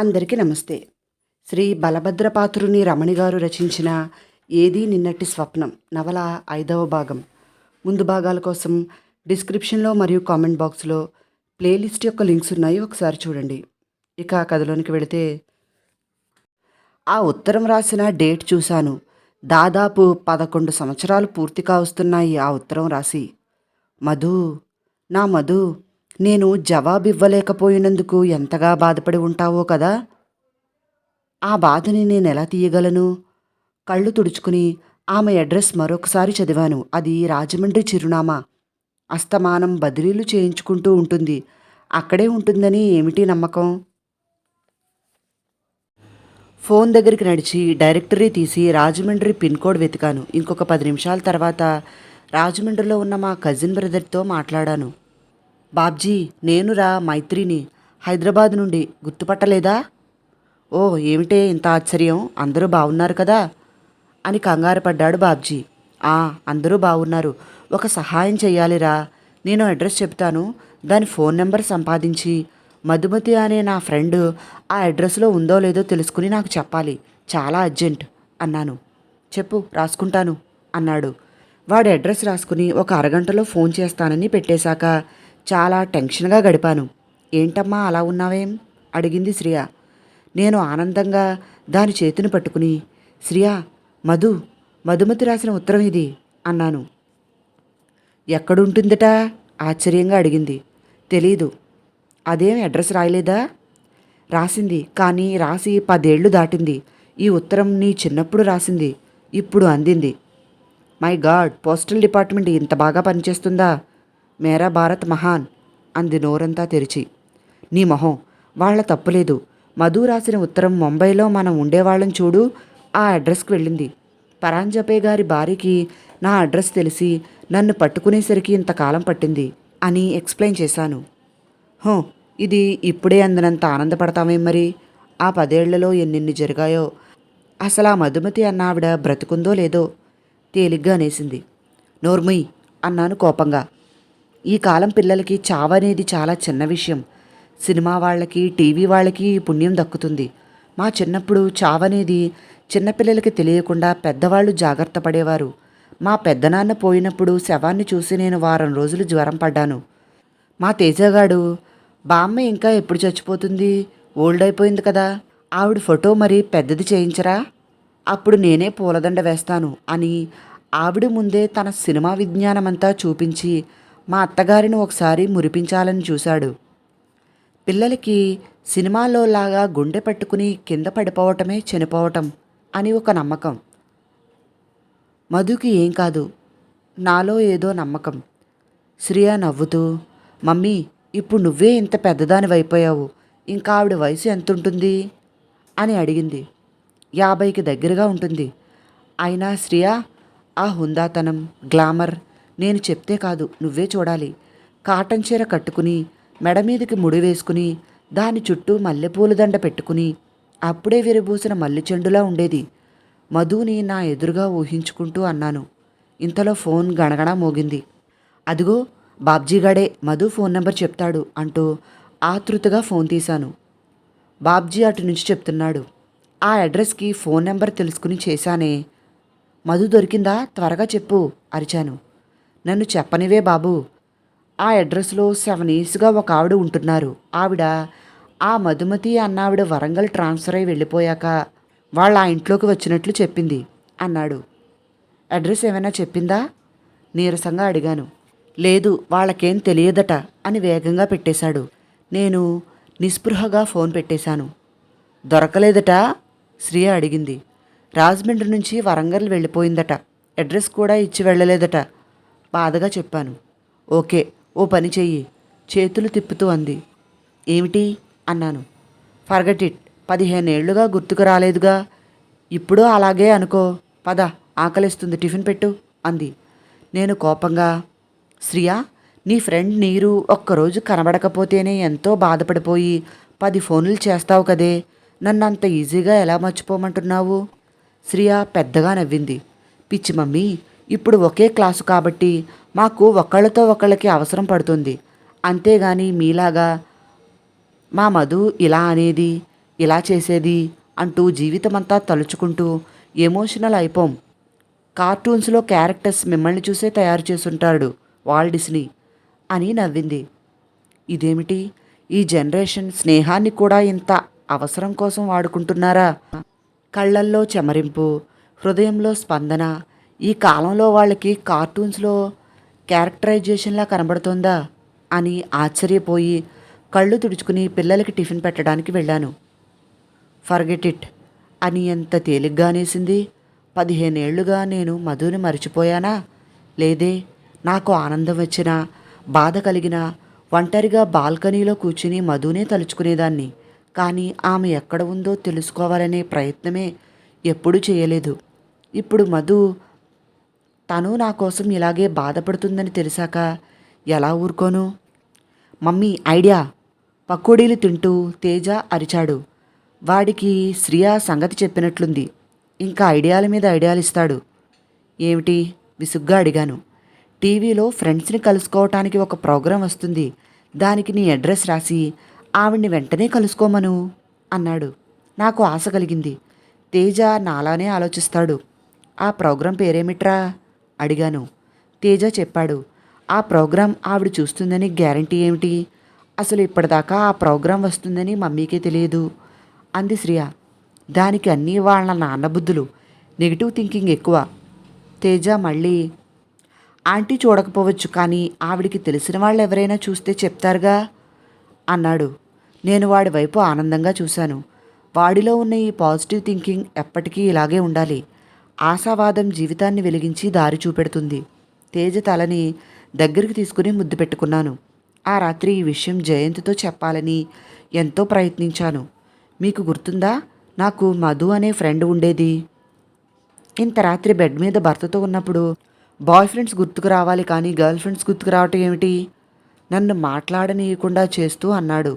అందరికీ నమస్తే. శ్రీ బలభద్రపాత్రుని రమణి గారు రచించిన ఏది నిన్నటి స్వప్నం నవల 5వ భాగం. ముందు భాగాల కోసం డిస్క్రిప్షన్లో మరియు కామెంట్ బాక్స్లో ప్లేలిస్ట్ యొక్క లింక్స్ ఉన్నాయి, ఒకసారి చూడండి. ఇక కథలోనికి వెళితే, ఆ ఉత్తరం రాసిన డేట్ చూశాను. దాదాపు 11 సంవత్సరాలు పూర్తి కావస్తున్నాయి ఆ ఉత్తరం రాసి. మధు, నా మధు, నేను జవాబు ఇవ్వలేకపోయినందుకు ఎంతగా బాధపడి ఉంటావో కదా. ఆ బాధని నేనెలా తీయగలను? కళ్ళు తుడుచుకుని ఆమె అడ్రస్ మరొకసారి చదివాను. అది రాజమండ్రి చిరునామా. అస్తమానం బదిలీలు చేయించుకుంటూ ఉంటుంది. అక్కడే ఉంటుందని ఏమిటి నమ్మకం? ఫోన్ దగ్గరికి నడిచి డైరెక్టరీ తీసి రాజమండ్రి పిన్ కోడ్ వెతికాను. ఇంకొక 10 నిమిషాల తర్వాత రాజమండ్రిలో ఉన్న మా కజిన్ బ్రదర్తో మాట్లాడాను. బాబ్జీ, నేనురా మైత్రిని, హైదరాబాద్ నుండి. గుర్తుపట్టలేదా? ఓ, ఏమిటే ఇంత ఆశ్చర్యం? అందరూ బాగున్నారు కదా అని కంగారు పడ్డాడు బాబ్జీ. అందరూ బాగున్నారు. ఒక సహాయం చెయ్యాలిరా. నేను అడ్రస్ చెప్తాను, దాని ఫోన్ నెంబర్ సంపాదించి మధుమతి అనే నా ఫ్రెండ్ ఆ అడ్రస్లో ఉందో లేదో తెలుసుకుని నాకు చెప్పాలి. చాలా అర్జెంట్ అన్నాను. చెప్పు, రాసుకుంటాను అన్నాడు. వాడి అడ్రస్ రాసుకుని ఒక అరగంటలో ఫోన్ చేస్తానని పెట్టేశాక చాలా టెన్షన్గా గడిపాను. ఏంటమ్మా అలా ఉన్నావేం అడిగింది శ్రియ. నేను ఆనందంగా దాని చేతిని పట్టుకుని, శ్రియా, మధుమతి రాసిన ఉత్తరం ఇది అన్నాను. ఎక్కడుంటుందట ఆశ్చర్యంగా అడిగింది. తెలీదు. అదేం అడ్రస్ రాయలేదా? రాసింది, కానీ రాసి 10 ఏళ్ళు దాటింది. ఈ ఉత్తరం నీ చిన్నప్పుడు రాసింది, ఇప్పుడు అందింది. మై గాడ్, పోస్టల్ డిపార్ట్మెంట్ ఇంత బాగా పనిచేస్తుందా? మేరా భారత్ మహాన్ అంది నోరంతా తెరిచి. నీ మొహం, వాళ్ళ తప్పులేదు. మధు రాసిన ఉత్తరం ముంబైలో మనం ఉండేవాళ్ళం చూడు, ఆ అడ్రస్కి వెళ్ళింది. పరాంజపే గారి భార్యకి నా అడ్రస్ తెలిసి నన్ను పట్టుకునేసరికి ఇంతకాలం పట్టింది అని ఎక్స్ప్లెయిన్ చేశాను. ఇది ఇప్పుడే అందినంత ఆనందపడతామేం మరి? ఆ 10 ఏళ్లలో ఎన్నెన్ని జరిగాయో. అసలు ఆ మధుమతి అన్న ఆవిడ బ్రతుకుందో లేదో తేలిగ్గా అనేసింది. నోర్ముయ్ అన్నాను కోపంగా. ఈ కాలం పిల్లలకి చావనేది చాలా చిన్న విషయం. సినిమా వాళ్ళకి, టీవీ వాళ్ళకి ఈ పుణ్యం దక్కుతుంది. మా చిన్నప్పుడు చావనేది చిన్నపిల్లలకి తెలియకుండా పెద్దవాళ్ళు జాగ్రత్త పడేవారు. మా పెద్దనాన్న పోయినప్పుడు శవాన్ని చూసి నేను వారం రోజులు జ్వరం పడ్డాను. మా తేజగాడు, బామ్మ ఇంకా ఎప్పుడు చచ్చిపోతుంది, ఓల్డ్ అయిపోయింది కదా, ఆవిడ ఫోటో మరి పెద్దది చేయించరా, అప్పుడు నేనే పూలదండ వేస్తాను అని ఆవిడ ముందే తన సినిమా విజ్ఞానమంతా చూపించి మా అత్తగారిని ఒకసారి మురిపించాలని చూశాడు. పిల్లలకి సినిమాలో లాగా గుండె పట్టుకుని కింద పడిపోవటమే చనిపోవటం అని ఒక నమ్మకం. మధుకి ఏం కాదు, నాలో ఏదో నమ్మకం. శ్రియ నవ్వుతూ, మమ్మీ, ఇప్పుడు నువ్వే ఇంత పెద్దదానివైపోయావు, ఇంకా ఆవిడ వయసు ఎంతుంటుంది అని అడిగింది. 50కి దగ్గరగా ఉంటుంది. అయినా శ్రియ, ఆ హుందాతనం, గ్లామర్ నేను చెప్తే కాదు, నువ్వే చూడాలి. కాటన్ చీర కట్టుకుని, మెడ మీదకి ముడి వేసుకుని, దాని చుట్టూ మల్లెపూల దండ పెట్టుకుని, అప్పుడే విరబూసిన మల్లె చెండులా ఉండేది. మధుని నా ఎదురుగా ఊహించుకుంటూ అన్నాను. ఇంతలో ఫోన్ గణగణ మోగింది. అదిగో బాబ్జీగాడే, మధు ఫోన్ నెంబర్ చెప్తాడు అంటూ ఆతృతగా ఫోన్ తీశాను. బాబ్జీ అటు నుంచి చెప్తున్నాడు. ఆ అడ్రస్కి ఫోన్ నెంబర్ తెలుసుకుని చేశానే. మధు దొరికిందా? త్వరగా చెప్పు అరిచాను. నన్ను చెప్పనివే బాబు. ఆ అడ్రస్లో 7 ఇయర్స్గా ఒక ఆవిడ ఉంటున్నారు. ఆవిడ, ఆ మధుమతి అన్నావిడ వరంగల్ ట్రాన్స్ఫర్ అయి వెళ్ళిపోయాక వాళ్ళ ఆ ఇంట్లోకి వచ్చినట్లు చెప్పింది అన్నాడు. అడ్రస్ ఏమైనా చెప్పిందా? నీరసంగా అడిగాను. లేదు, వాళ్ళకేం తెలియదట అని వేగంగా పెట్టేశాడు. నేను నిస్పృహగా ఫోన్ పెట్టేశాను. దొరకలేదట? శ్రియ అడిగింది. రాజమండ్రి నుంచి వరంగల్ వెళ్ళిపోయిందట. అడ్రస్ కూడా ఇచ్చి వెళ్ళలేదట బాధగా చెప్పాను. ఓకే, ఓ పని చెయ్యి, చేతులు తిప్పుతూ అంది. ఏమిటి అన్నాను. ఫర్గెట్ ఇట్, 15 ఏళ్లుగా గుర్తుకు రాలేదుగా, ఇప్పుడు అలాగే అనుకో. పద, ఆకలిస్తుంది, టిఫిన్ పెట్టు అంది. నేను కోపంగా, శ్రియా, నీ ఫ్రెండ్ నీరు ఒక్కరోజు కనబడకపోతేనే ఎంతో బాధపడిపోయి 10 ఫోన్లు చేస్తావు కదే, నన్ను అంత ఈజీగా ఎలా మర్చిపోమంటున్నావు? శ్రియా పెద్దగా నవ్వింది. పిచ్చి మమ్మీ, ఇప్పుడు ఒకే క్లాసు కాబట్టి మాకు ఒకళ్ళతో ఒకళ్ళకి అవసరం పడుతుంది. అంతేగాని మీలాగా మా మధు ఇలా అనేది, ఇలా చేసేది అంటూ జీవితమంతా తలుచుకుంటూ ఎమోషనల్ అయిపోం. కార్టూన్స్లో క్యారెక్టర్స్ మిమ్మల్ని చూసే తయారు చేసుంటాడు వాల్ట్ డిస్నీ అని నవ్వింది. ఇదేమిటి, ఈ జనరేషన్ స్నేహాన్ని కూడా ఇంత అవసరం కోసం వాడుకుంటున్నారా? కళ్ళల్లో చెమరింపు, హృదయంలో స్పందన. ఈ కాలంలో వాళ్ళకి కార్టూన్స్లో క్యారెక్టరైజేషన్లా కనబడుతోందా అని ఆశ్చర్యపోయి కళ్ళు తుడుచుకుని పిల్లలకి టిఫిన్ పెట్టడానికి వెళ్ళాను. ఫర్గెట్ ఇట్ అని ఎంత తేలిగ్గా అనేసింది. 15 ఏళ్లుగా నేను మధుని మర్చిపోయానా? లేదే. నాకు ఆనందం వచ్చినా బాధ కలిగినా ఒంటరిగా బాల్కనీలో కూర్చుని మధునే తలుచుకునేదాన్ని. కానీ ఆమె ఎక్కడ ఉందో తెలుసుకోవాలనే ప్రయత్నమే ఎప్పుడూ చేయలేదు. ఇప్పుడు మధు తను నా కోసం ఇలాగే బాధపడుతుందని తెలిసాక ఎలా ఊరుకోను? Mummy idea! పకోడీలు తింటూ తేజ అరిచాడు. వాడికి శ్రియా సంగతి చెప్పినట్లుంది. ఇంకా ఐడియాల మీద ఐడియాలు ఇస్తాడు. ఏమిటి? విసుగ్గా అడిగాను. టీవీలో ఫ్రెండ్స్ని కలుసుకోవటానికి ఒక ప్రోగ్రాం వస్తుంది. దానికి నీ అడ్రస్ రాసి ఆవిడ్ని వెంటనే కలుసుకోమను అన్నాడు. నాకు ఆశ కలిగింది. తేజ నాలానే ఆలోచిస్తాడు. ఆ ప్రోగ్రాం పేరేమిట్రా అడిగాను. తేజ చెప్పాడు. ఆ ప్రోగ్రాం ఆవిడ చూస్తుందని గ్యారంటీ ఏమిటి? అసలు ఇప్పటిదాకా ఆ ప్రోగ్రాం వస్తుందని మమ్మీకే తెలియదు అంది శ్రియ. దానికి అన్నీ వాళ్ళ నాన్న బుద్ధులు, నెగిటివ్ థింకింగ్ ఎక్కువ. తేజ మళ్ళీ, ఆంటీ చూడకపోవచ్చు కానీ ఆవిడికి తెలిసిన వాళ్ళు ఎవరైనా చూస్తే చెప్తారుగా అన్నాడు. నేను వాడి వైపు ఆనందంగా చూశాను. వాడిలో ఉన్న ఈ పాజిటివ్ థింకింగ్ ఎప్పటికీ ఇలాగే ఉండాలి. ఆశావాదం జీవితాన్ని వెలిగించి దారి చూపెడుతుంది. తేజ తలని దగ్గరికి తీసుకుని ముద్దు పెట్టుకున్నాను. ఆ రాత్రి ఈ విషయం జయంత్తో చెప్పాలని ఎంతో ప్రయత్నించాను. మీకు గుర్తుందా, నాకు మధు అనే ఫ్రెండ్ ఉండేది. ఇంత రాత్రి బెడ్ మీద భర్తతో ఉన్నప్పుడు బాయ్ ఫ్రెండ్స్ గుర్తుకు రావాలి కానీ గర్ల్ ఫ్రెండ్స్ గుర్తుకు రావటం ఏమిటి? నన్ను మాట్లాడనీయకుండా చేస్తూ అన్నాడు.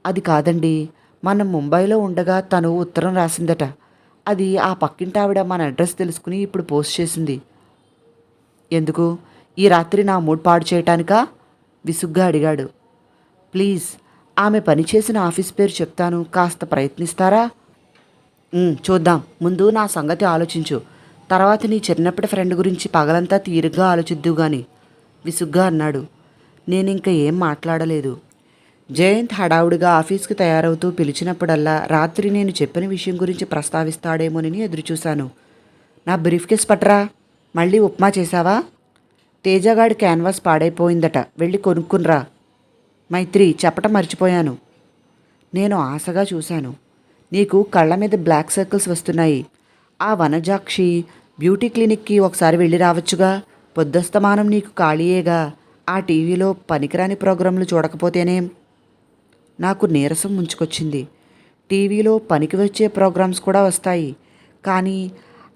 అది కాదండి, మనం ముంబైలో ఉండగా తను ఉత్తరం రాసిందట. అది ఆ పక్కింటి ఆవిడ మన అడ్రస్ తెలుసుకుని ఇప్పుడు పోస్ట్ చేసింది. ఎందుకు? ఈ రాత్రి నా మూడ్ పాడు చేయటానికా? విసుగ్గా అడిగాడు. ప్లీజ్, ఆమె పనిచేసిన ఆఫీస్ పేరు చెప్తాను, కాస్త ప్రయత్నిస్తారా? చూద్దాం, ముందు నా సంగతి ఆలోచించు. తర్వాత నీ చిన్నప్పటి ఫ్రెండ్ గురించి పగలంతా తీరుగ్గా ఆలోచిద్దువు గాని విసుగ్గా అన్నాడు. నేనింక ఏం మాట్లాడలేదు. జయంత్ హడావుడిగా ఆఫీస్కి తయారవుతూ పిలిచినప్పుడల్లా రాత్రి నేను చెప్పిన విషయం గురించి ప్రస్తావిస్తాడేమోనని ఎదురుచూశాను. నా బ్రీఫ్ కేస్ పట్రా. మళ్ళీ ఉప్మా చేశావా? తేజగాడి క్యాన్వాస్ పాడైపోయిందట, వెళ్ళి కొనుక్కునరా. మైత్రి, చెప్పటం మర్చిపోయాను. నేను ఆశగా చూశాను. నీకు కళ్ళ మీద బ్లాక్ సర్కిల్స్ వస్తున్నాయి. ఆ వనజాక్షి బ్యూటీ క్లినిక్కి ఒకసారి వెళ్ళి రావచ్చుగా. పొద్దస్తమానం నీకు ఖాళీయేగా. ఆ టీవీలో పనికిరాని ప్రోగ్రాంలు చూడకపోతేనేం? నాకు నీరసం ముంచుకొచ్చింది. టీవీలో పనికి వచ్చే ప్రోగ్రామ్స్ కూడా వస్తాయి, కానీ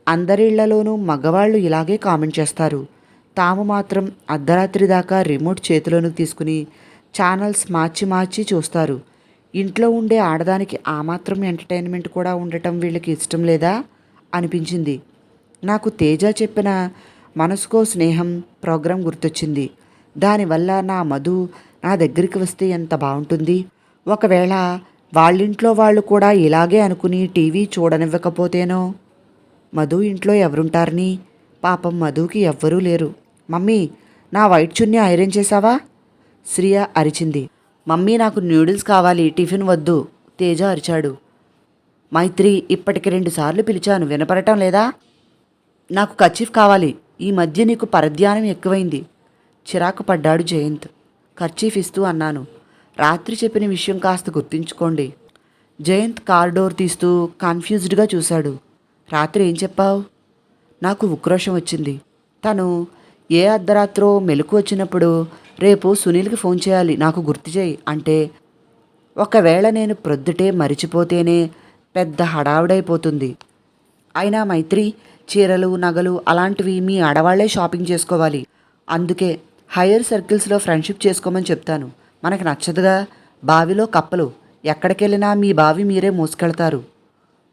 అందరిళ్లలోనూ మగవాళ్ళు ఇలాగే కామెంట్ చేస్తారు. తాము మాత్రం అర్ధరాత్రి దాకా రిమోట్ చేతిలోకి తీసుకుని ఛానల్స్ మార్చి మార్చి చూస్తారు. ఇంట్లో ఉండే ఆడదానికి ఆ మాత్రం ఎంటర్టైన్మెంట్ కూడా ఉండటం వీళ్ళకి ఇష్టం లేదా అనిపించింది. నాకు తేజ చెప్పిన మనసుకో స్నేహం ప్రోగ్రాం గుర్తొచ్చింది. దానివల్ల నా మధు నా దగ్గరికి వస్తే ఎంత బాగుంటుంది. ఒకవేళ వాళ్ళింట్లో వాళ్ళు కూడా ఇలాగే అనుకుని టీవీ చూడనివ్వకపోతేనో. మధు ఇంట్లో ఎవరుంటారని? పాపం మధుకి ఎవ్వరూ లేరు. మమ్మీ, నా వైట్ చున్నీ ఐరన్ చేసావా? శ్రియ అరిచింది. మమ్మీ, నాకు న్యూడిల్స్ కావాలి, టిఫిన్ వద్దు తేజ అరిచాడు. మైత్రి, ఇప్పటికి 2 సార్లు పిలిచాను, వినపడటం లేదా? నాకు కర్చీఫ్ కావాలి. ఈ మధ్య నీకు పరధ్యానం ఎక్కువైంది చిరాకు పడ్డాడు జయంత్. కర్చీఫ్ ఇస్తూ అన్నాను. రాత్రి చెప్పిన విషయం కాస్త గుర్తుంచుకోండి. జయంత్ కార్ డోర్ తీస్తూ కన్ఫ్యూజ్డ్గా చూశాడు. రాత్రి ఏం చెప్పావు? నాకు ఉక్రోషం వచ్చింది. తను ఏ అర్ధరాత్రో మెలకు వచ్చినప్పుడు రేపు సునీల్కి ఫోన్ చేయాలి, నాకు గుర్తు చేయి అంటే, ఒకవేళ నేను ప్రొద్దుటే మరిచిపోతేనే పెద్ద హడావుడైపోతుంది. అయినా మైత్రి, చీరలు నగలు అలాంటివి మీ ఆడవాళ్లే షాపింగ్ చేసుకోవాలి. అందుకే హైయర్ సర్కిల్స్లో ఫ్రెండ్షిప్ చేసుకోమని చెప్తాను. మనకు నచ్చదుగా. బావిలో కప్పలు, ఎక్కడికెళ్ళినా మీ బావి మీరే మోసుకెళ్తారు.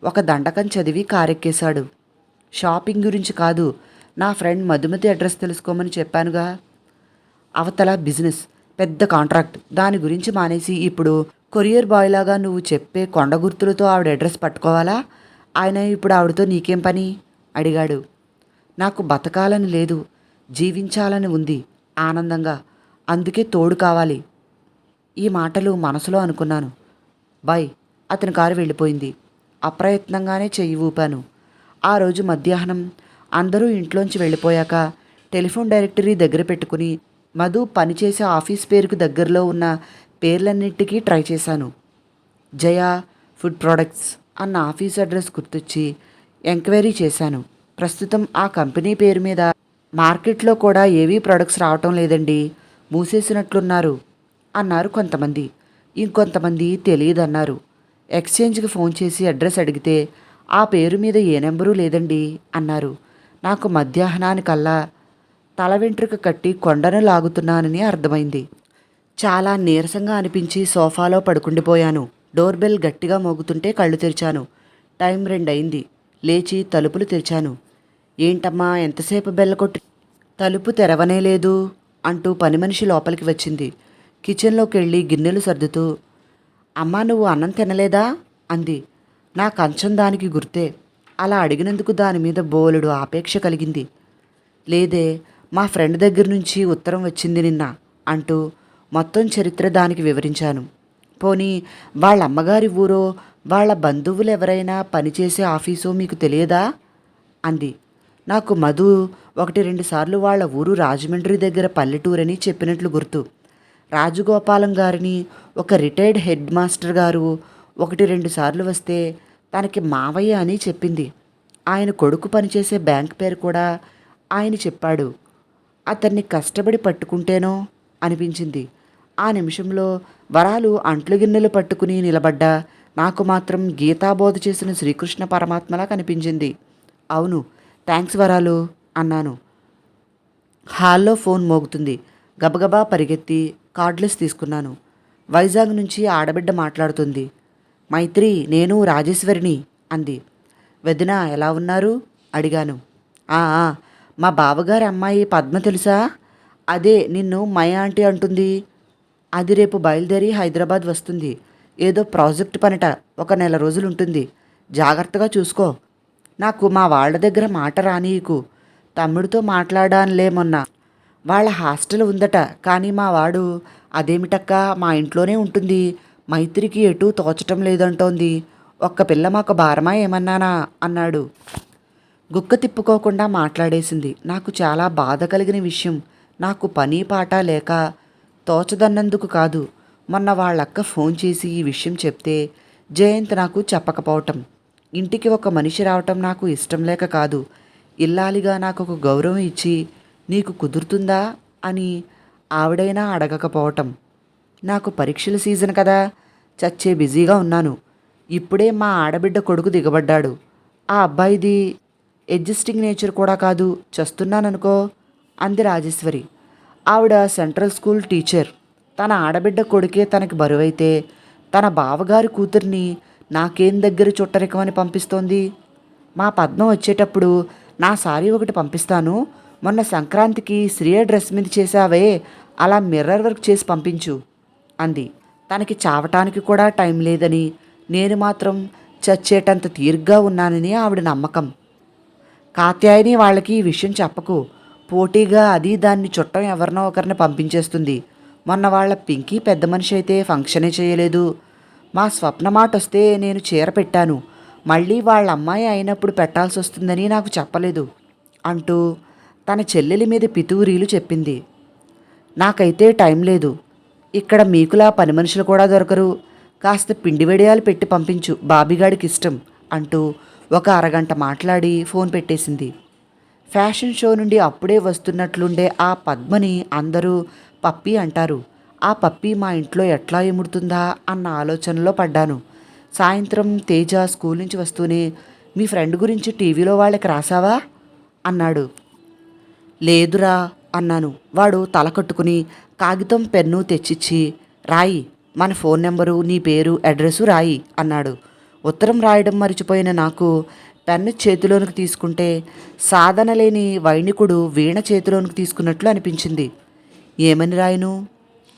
ఒక దండకం చదివి కారెక్కేశాడు. షాపింగ్ గురించి కాదు, నా ఫ్రెండ్ మధుమతి అడ్రస్ తెలుసుకోమని చెప్పానుగా. అవతల బిజినెస్, పెద్ద కాంట్రాక్ట్, దాని గురించి మానేసి ఇప్పుడు కొరియర్ బాయ్ లాగా నువ్వు చెప్పే కొండ గుర్తులతో ఆవిడ అడ్రస్ పట్టుకోవాలా? ఆయన ఇప్పుడు ఆవిడతో నీకేం పని? అడిగాడు. నాకు బతకాలని లేదు, జీవించాలని ఉంది ఆనందంగా. అందుకే తోడు కావాలి. ఈ మాటలు మనసులో అనుకున్నాను. బాయ్. అతని కారు వెళ్ళిపోయింది. అప్రయత్నంగానే చెయ్యి ఊపాను. ఆ రోజు మధ్యాహ్నం అందరూ ఇంట్లోంచి వెళ్ళిపోయాక టెలిఫోన్ డైరెక్టరీ దగ్గర పెట్టుకుని మధు పనిచేసే ఆఫీస్ పేరుకు దగ్గరలో ఉన్న పేర్లన్నింటికీ ట్రై చేశాను. జయ ఫుడ్ ప్రొడక్ట్స్ అన్న ఆఫీస్ అడ్రస్ గుర్తొచ్చి ఎంక్వైరీ చేశాను. ప్రస్తుతం ఆ కంపెనీ పేరు మీద మార్కెట్లో కూడా ఏవీ ప్రొడక్ట్స్ రావటం లేదండి, మూసేసినట్లున్నారు అన్నారు కొంతమంది. ఇంకొంతమంది తెలియదన్నారు. ఎక్స్చేంజ్కి ఫోన్ చేసి అడ్రస్ అడిగితే ఆ పేరు మీద ఏ నెంబరు లేదండి అన్నారు. నాకు మధ్యాహ్నానికల్లా తల వెంట్రుక కట్టి కొండను లాగుతున్నానని అర్థమైంది. చాలా నీరసంగా అనిపించి సోఫాలో పడుకుండిపోయాను. డోర్ బెల్ గట్టిగా మోగుతుంటే కళ్ళు తెరిచాను. టైం 2 అయింది. లేచి తలుపులు తెరిచాను. ఏంటమ్మా ఎంతసేపు బెల్ల కొట్టి తలుపు తెరవనే లేదు అంటూ పని మనిషి లోపలికి వచ్చింది. కిచెన్లోకి వెళ్ళి గిన్నెలు సర్దుతూ, అమ్మా నువ్వు అన్నం తినలేదా అంది. నా కంచం దానికి గుర్తే. అలా అడిగినందుకు దాని మీద బోలెడు ఆపేక్ష కలిగింది. లేదే, మా ఫ్రెండ్ దగ్గర నుంచి ఉత్తరం వచ్చింది నిన్న అంటూ మొత్తం చరిత్ర దానికి వివరించాను. పోనీ వాళ్ళ అమ్మగారి ఊరో వాళ్ళ బంధువులు ఎవరైనా పనిచేసే ఆఫీసో మీకు తెలియదా అంది. నాకు మధు 1-2 సార్లు వాళ్ళ ఊరు రాజమండ్రి దగ్గర పల్లెటూరని చెప్పినట్లు గుర్తు. రాజగోపాలం గారిని ఒక రిటైర్డ్ హెడ్ మాస్టర్ గారు 1-2 సార్లు వస్తే తనకి మావయ్య అని చెప్పింది. ఆయన కొడుకు పనిచేసే బ్యాంక్ పేరు కూడా ఆయన చెప్పాడు. అతన్ని కష్టపడి పట్టుకుంటేనో అనిపించింది. ఆ నిమిషంలో వరాలు అంట్లు గిన్నెలు పట్టుకుని నిలబడ్డా నాకు మాత్రం గీతాబోధ చేసిన శ్రీకృష్ణ పరమాత్మలా కనిపించింది. అవును, థ్యాంక్స్ వరాలు అన్నాను. హాల్లో ఫోన్ మోగుతుంది. గబగబా పరిగెత్తి కార్డ్లెస్ తీసుకున్నాను. వైజాగ్ నుంచి ఆడబిడ్డ మాట్లాడుతుంది. మైత్రి, నేను రాజేశ్వరిని అంది. వదిన ఎలా ఉన్నారు అడిగాను. ఆ మా బావగారి అమ్మాయి పద్మ తెలుసా? అదే నిన్ను మై ఆంటీ అంటుంది. అది రేపు బయలుదేరి హైదరాబాద్ వస్తుంది. ఏదో ప్రాజెక్ట్ పనిట 1 నెల రోజులు ఉంటుంది. జాగ్రత్తగా చూసుకో. నాకు మా వాళ్ళ దగ్గర మాట రానీయకు. తమ్ముడితో మాట్లాడానులే మొన్న. వాళ్ళ హాస్టల్ ఉందట, కానీ మా వాడు అదేమిటక్క మా ఇంట్లోనే ఉంటుంది, మైత్రికి ఎటూ తోచటం లేదంటోంది. ఒక్క పిల్ల మాకు భారమా ఏమన్నానా అన్నాడు. గుక్క తిప్పుకోకుండా మాట్లాడేసింది. నాకు చాలా బాధ కలిగిన విషయం. నాకు పని పాట లేక తోచదన్నందుకు కాదు, మొన్న వాళ్ళక్క ఫోన్ చేసి ఈ విషయం చెప్తే జయంత్ నాకు చెప్పకపోవటం. ఇంటికి ఒక మనిషి రావటం నాకు ఇష్టం లేక కాదు, ఇల్లాలిగా నాకు ఒక గౌరవం ఇచ్చి నీకు కుదురుతుందా అని ఆవిడైనా అడగకపోవటం. నాకు పరీక్షల సీజన్ కదా, చచ్చే బిజీగా ఉన్నాను. ఇప్పుడే మా ఆడబిడ్డ కొడుకు దిగబడ్డాడు. ఆ అబ్బాయిది అడ్జస్టింగ్ నేచర్ కూడా కాదు, చస్తున్నాననుకో అంది రాజేశ్వరి. ఆవిడ సెంట్రల్ స్కూల్ టీచర్. తన ఆడబిడ్డ కొడుకే తనకి బరువైతే తన బావగారి కూతుర్ని నాకేం దగ్గర చుట్టరికమని పంపిస్తోంది. మా పద్మ వచ్చేటప్పుడు నా సారీ ఒకటి పంపిస్తాను, మొన్న సంక్రాంతికి శ్రీయ డ్రెస్ మీద చేసావే అలా మిర్రర్ వర్క్ చేసి పంపించు అంది. తనకి చావటానికి కూడా టైం లేదని, నేను మాత్రం చచ్చేటంత తీరిగ్గా ఉన్నానని ఆవిడ నమ్మకం. కాత్యాయని వాళ్ళకి ఈ విషయం చెప్పకు, పోటీగా అది దాన్ని చుట్టం ఎవరినో ఒకరిని పంపించేస్తుంది. మొన్న వాళ్ళ పింకీ పెద్ద మనిషి అయితే ఫంక్షనే చేయలేదు. మా స్వప్న మాట వస్తే నేను చీర పెట్టాను, మళ్ళీ వాళ్ళ అమ్మాయి అయినప్పుడు పెట్టాల్సి వస్తుందని నాకు చెప్పలేదు అంటూ తన చెల్లెలి మీద పితూరీలు చెప్పింది. నాకైతే టైం లేదు. ఇక్కడ మీకులా పని మనుషులు కూడా దొరకరు. కాస్త పిండి వడియాలు పెట్టి పంపించు, బాబిగాడికి ఇష్టం అంటూ ఒక అరగంట మాట్లాడి ఫోన్ పెట్టేసింది. ఫ్యాషన్ షో నుండి అప్పుడే వస్తున్నట్లుండే ఆ పద్మని అందరూ పప్పి అంటారు. ఆ పప్పి మా ఇంట్లో ఎట్లా ఎముడుతుందా అన్న ఆలోచనలో పడ్డాను. సాయంత్రం తేజ స్కూల్ నుంచి వస్తూనే మీ ఫ్రెండ్ గురించి టీవీలో వాళ్ళకి రాసావా అన్నాడు. లేదురా అన్నాను. వాడు తల కట్టుకుని కాగితం పెన్ను తెచ్చిచ్చి రాయి, మన ఫోన్ నెంబరు, నీ పేరు, అడ్రస్సు రాయి అన్నాడు. ఉత్తరం రాయడం మర్చిపోయిన నాకు పెన్ను చేతిలోనికి తీసుకుంటే సాధన లేని వైణికుడు వీణ చేతిలోనికి తీసుకున్నట్లు అనిపించింది. ఏమని రాయను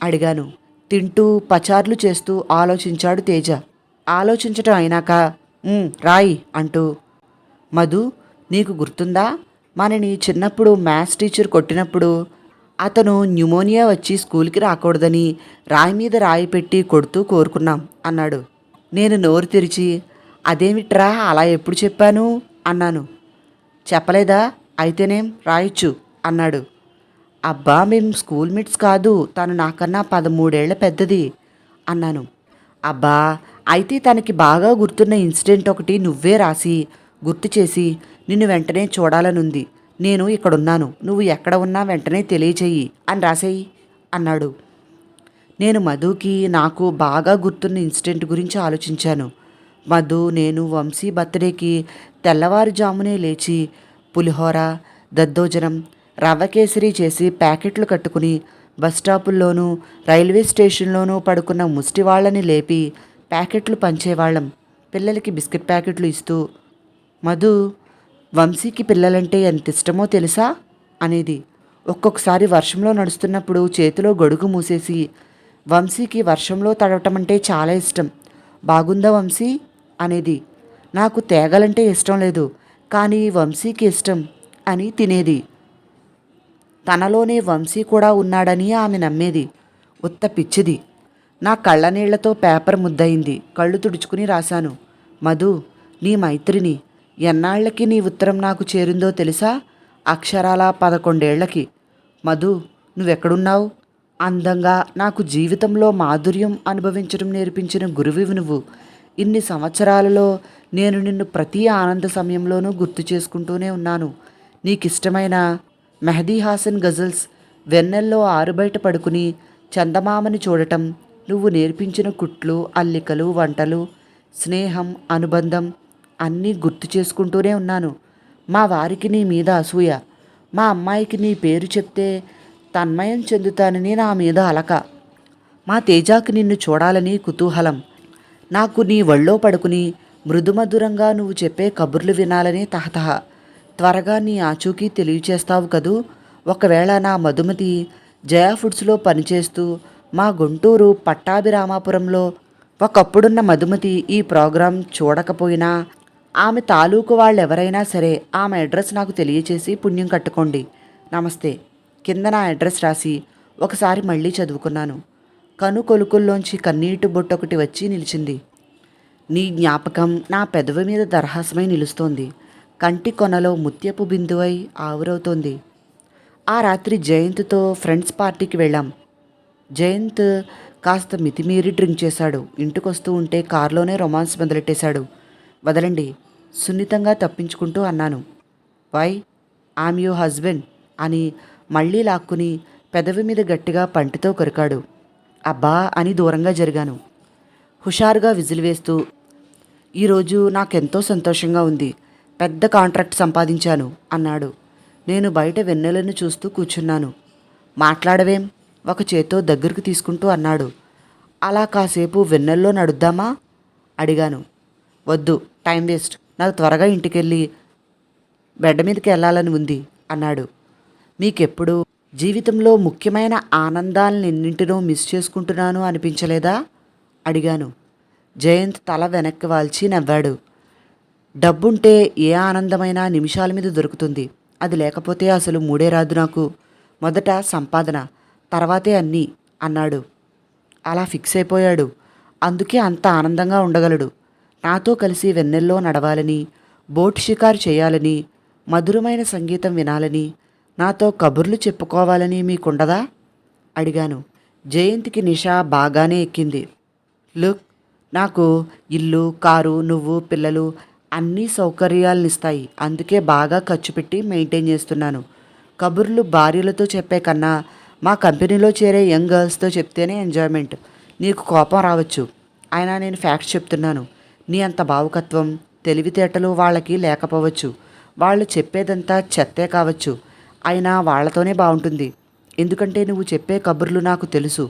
అడిగాను. తింటూ పచార్లు చేస్తూ ఆలోచించాడు తేజ. ఆలోచించటం అయినాక రాయి అంటూ, మధు, నీకు గుర్తుందా, మనని చిన్నప్పుడు మ్యాథ్స్ టీచర్ కొట్టినప్పుడు అతను న్యూమోనియా వచ్చి స్కూల్కి రాకూడదని రాయి మీద రాయి పెట్టి కొడుతూ కోరుకున్నాం అన్నాడు. నేను నోరు తెరిచి, అదేమిట్రా అలా ఎప్పుడు చెప్పాను అన్నాను. చెప్పలేదా, అయితేనేం రాయొచ్చు అన్నాడు. అబ్బా, మేం స్కూల్ మేట్స్ కాదు, తను నాకన్నా 13 ఏళ్ల పెద్దది అన్నాను. అబ్బా, అయితే తనకి బాగా గుర్తున్న ఇన్సిడెంట్ ఒకటి నువ్వే రాసి గుర్తు చేసి నిన్ను వెంటనే చూడాలనుంది. నేను ఇక్కడున్నాను, నువ్వు ఎక్కడ ఉన్నా వెంటనే తెలియచేయి అని రాసేయి అన్నాడు. నేను మధుకి నాకు బాగా గుర్తున్న ఇన్సిడెంట్ గురించి ఆలోచించాను. మధు, నేను వంశీ బర్త్డేకి తెల్లవారుజామునే లేచి పులిహోర, దద్దోజనం, రవ్వ కేసరి చేసి ప్యాకెట్లు కట్టుకుని బస్టాపుల్లోనూ రైల్వే స్టేషన్లోనూ పడుకున్న ముష్టి వాళ్ళని లేపి ప్యాకెట్లు పంచేవాళ్ళం. పిల్లలకి బిస్కెట్ ప్యాకెట్లు ఇస్తూ, మధు, వంశీకి పిల్లలంటే ఎంత ఇష్టమో తెలుసా అనేది. ఒక్కొక్కసారి వర్షంలో నడుస్తున్నప్పుడు చేతిలో గొడుగు మూసేసి, వంశీకి వర్షంలో తడవటం అంటే చాలా ఇష్టం, బాగుందా వంశీ అనేది. నాకు తేగలంటే ఇష్టం లేదు, కానీ వంశీకి ఇష్టం అని తినేది. తనలోనే వంశీ కూడా ఉన్నాడని ఆమె నమ్మేది. ఉత్త పిచ్చిది. నా కళ్ళ నీళ్లతో పేపర్ ముద్దయింది. కళ్ళు తుడుచుకుని రాశాను. మధు, నీ మైత్రిని. ఎన్నాళ్లకి నీ ఉత్తరం నాకు చేరిందో తెలుసా? అక్షరాల 11 ఏళ్లకి. మధు, నువ్వెక్కడున్నావు? అందంగా నాకు జీవితంలో మాధుర్యం అనుభవించడం నేర్పించిన గురువివి నువ్వు. ఇన్ని సంవత్సరాలలో నేను నిన్ను ప్రతి ఆనంద సమయంలోనూ గుర్తు చేసుకుంటూనే ఉన్నాను. నీకిష్టమైన మెహదీ హాసన్ గజల్స్, వెన్నెల్లో ఆరుబయట పడుకుని చందమామని చూడటం, నువ్వు నేర్పించిన కుట్లు, అల్లికలు, వంటలు, స్నేహం, అనుబంధం అన్నీ గుర్తు చేసుకుంటూనే ఉన్నాను. మా వారికి నీ మీద అసూయ, మా అమ్మాయికి నీ పేరు చెప్తే తన్మయం చెందుతానని నా మీద అలక, మా తేజాకి నిన్ను చూడాలని కుతూహలం, నాకు నీ ఒళ్ళో పడుకుని మృదుమధురంగా నువ్వు చెప్పే కబుర్లు వినాలని తహతహ. త్వరగా నీ ఆచూకీ తెలియచేస్తావు కదూ. ఒకవేళ నా మధుమతి జయా ఫుడ్స్లో పనిచేస్తూ మా గుంటూరు పట్టాభిరామాపురంలో ఒకప్పుడున్న మధుమతి ఈ ప్రోగ్రాం చూడకపోయినా ఆమె తాలూకు వాళ్ళెవరైనా సరే ఆమె అడ్రస్ నాకు తెలియచేసి పుణ్యం కట్టుకోండి. నమస్తే. కింద నా అడ్రస్ రాసి ఒకసారి మళ్ళీ చదువుకున్నాను. కను కొలుకుల్లోంచి కన్నీటి బొట్టొకటి వచ్చి నిలిచింది. నీ జ్ఞాపకం నా పెదవి మీద దరహాసమై నిలుస్తోంది. కంటి కొనలో ముత్యపు బిందువై ఆవురవుతోంది. ఆ రాత్రి జయంత్తో ఫ్రెండ్స్ పార్టీకి వెళ్ళాం. జయంత్ కాస్త మితిమీరి డ్రింక్ చేశాడు. ఇంటికొస్తూ ఉంటే కారులోనే రొమాన్స్ మొదలెట్టేశాడు. వదలండి, సున్నితంగా తప్పించుకుంటూ అన్నాను. వై, ఐమ్ యూ హస్బెండ్ అని మళ్ళీ లాక్కుని పెదవి మీద గట్టిగా పంటితో కొరికాడు. అబ్బా అని దూరంగా జరిగాను. హుషారుగా విజిల్ వేస్తూ, ఈరోజు నాకెంతో సంతోషంగా ఉంది, పెద్ద కాంట్రాక్ట్ సంపాదించాను అన్నాడు. నేను బయట వెన్నెలను చూస్తూ కూర్చున్నాను. మాట్లాడవేం, ఒక చేత్తో దగ్గరకు తీసుకుంటూ అన్నాడు. అలా కాసేపు వెన్నెల్లో నడుద్దామా అడిగాను. వద్దు, టైం వేస్ట్, నాకు త్వరగా ఇంటికెళ్ళి బెడ్ మీదకి వెళ్ళాలని ఉంది అన్నాడు. మీకెప్పుడు జీవితంలో ముఖ్యమైన ఆనందాలన్నింటినో మిస్ చేసుకుంటున్నాను అనిపించలేదా అడిగాను. జయంత్ తల వెనక్కి వాల్చి నవ్వాడు. డబ్బుంటే ఏ ఆనందమైనా నిమిషాల మీద దొరుకుతుంది, అది లేకపోతే అసలు మూడే రాదు నాకు. మొదట సంపాదన, తర్వాతే అన్నీ అన్నాడు. అలా ఫిక్స్ అయిపోయాడు. అందుకే అంత ఆనందంగా ఉండగలడు. నాతో కలిసి వెన్నెల్లో నడవాలని, బోట్ షికారు చేయాలని, మధురమైన సంగీతం వినాలని, నాతో కబుర్లు చెప్పుకోవాలని మీకుండదా అడిగాను. జయంత్కి నిషా బాగానే ఎక్కింది. లుక్, నాకు ఇల్లు, కారు, నువ్వు, పిల్లలు అన్నీ సౌకర్యాలనిస్తాయి. అందుకే బాగా ఖర్చు పెట్టి మెయింటైన్ చేస్తున్నాను. కబుర్లు భార్యలతో చెప్పే కన్నా మా కంపెనీలో చేరే యంగ్ గర్ల్స్తో చెప్తేనే ఎంజాయ్మెంట్. నీకు కోపం రావచ్చు, అయినా నేను ఫ్యాక్ట్స్ చెప్తున్నాను. నీ అంత భావుకత్వం, తెలివితేటలు వాళ్ళకి లేకపోవచ్చు. వాళ్ళు చెప్పేదంతా చెత్తే కావచ్చు, అయినా వాళ్ళతోనే బాగుంటుంది. ఎందుకంటే నువ్వు చెప్పే కబుర్లు నాకు తెలుసు.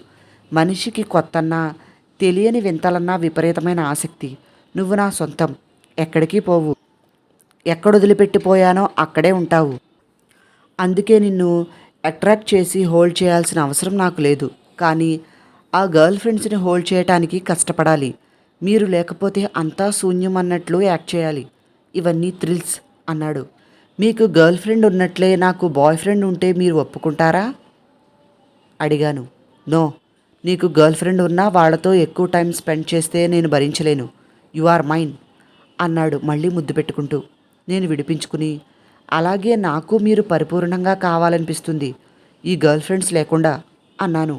మనిషికి కొత్తన్నా, తెలియని వింతలన్నా విపరీతమైన ఆసక్తి. నువ్వు నా సొంతం, ఎక్కడికి పోవు. ఎక్కడ వదిలిపెట్టిపోయానో అక్కడే ఉంటావు. అందుకే నిన్ను అట్రాక్ట్ చేసి హోల్డ్ చేయాల్సిన అవసరం నాకు లేదు. కానీ ఆ గర్ల్ ఫ్రెండ్స్ని హోల్డ్ చేయటానికి కష్టపడాలి. మీరు లేకపోతే అంతా శూన్యం అన్నట్లు యాక్ట్ చేయాలి. ఇవన్నీ థ్రిల్స్ అన్నాడు. మీకు గర్ల్ ఫ్రెండ్ ఉన్నట్లే నాకు బాయ్ ఫ్రెండ్ ఉంటే మీరు ఒప్పుకుంటారా అడిగాను. నో, నీకు గర్ల్ ఫ్రెండ్ ఉన్నా వాళ్ళతో ఎక్కువ టైం స్పెండ్ చేస్తే నేను భరించలేను. యు ఆర్ మైన్ అన్నాడు మళ్ళీ ముద్దు పెట్టుకుంటూ. నేను విడిపించుకుని, అలాగే నాకు మీరు పరిపూర్ణంగా కావాలనిపిస్తుంది ఈ గర్ల్ ఫ్రెండ్స్ లేకుండా అన్నాను.